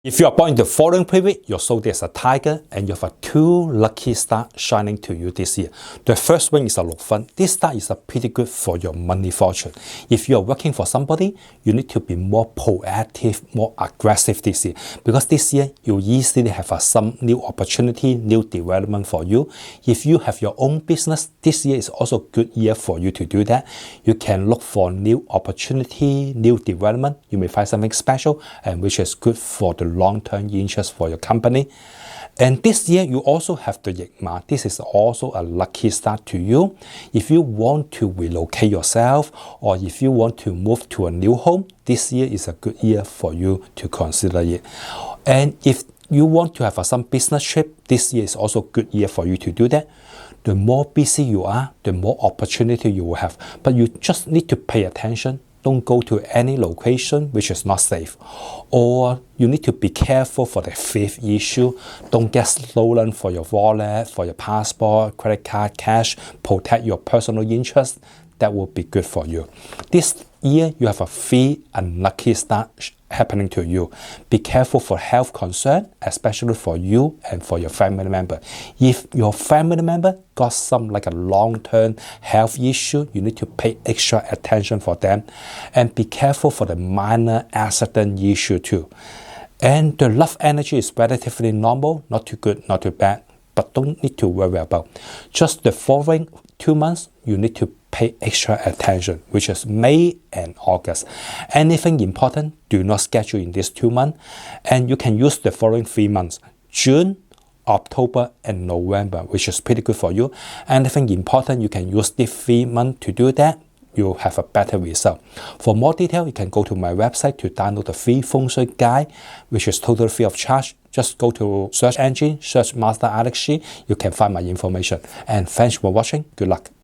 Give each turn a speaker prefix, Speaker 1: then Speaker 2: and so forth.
Speaker 1: If you are born in the following period, your zodiac is a tiger and you have two lucky stars shining to you this year. The first one is a 六分. This star is pretty good for your money fortune. If you are working for somebody, you need to be more proactive, more aggressive this year. Because this year, you easily have some new opportunity, new development for you. If you have your own business, this year is also a good year for you to do that. You can look for new opportunity, new development. You may find something special and which is good for the long-term interest for your company. And this year, you also have the Yigma. This is also a lucky start to you. If you want to relocate yourself or if you want to move to a new home, this year is a good year for you to consider it. And if you want to have some business trip, this year is also a good year for you to do that. The more busy you are, the more opportunity you will have. But you just need to pay attention. Don't go to any location which is not safe. Or you need to be careful for the thief issue. Don't get stolen for your wallet, for your passport, credit card, cash. Protect your personal interest. That will be good for you. This year, you have a 3 unlucky start happening to you. Be careful for health concern, especially for you and for your family member. If your family member got some like a long-term health issue, you need to pay extra attention for them. And be careful for the minor accident issue too. And the love energy is relatively normal, not too good, not too bad, but don't need to worry about. Just the following 2 months, you need to pay extra attention, which is May and August. Anything important, do not schedule in these 2 months. And you can use the following 3 months, June, October, and November, which is pretty good for you. Anything important, you can use these 3 months to do that. You'll have a better result. For more detail, you can go to my website to download the free feng shui guide, which is totally free of charge. Just go to search engine, search Master Alex Shi. You can find my information. And thanks for watching. Good luck.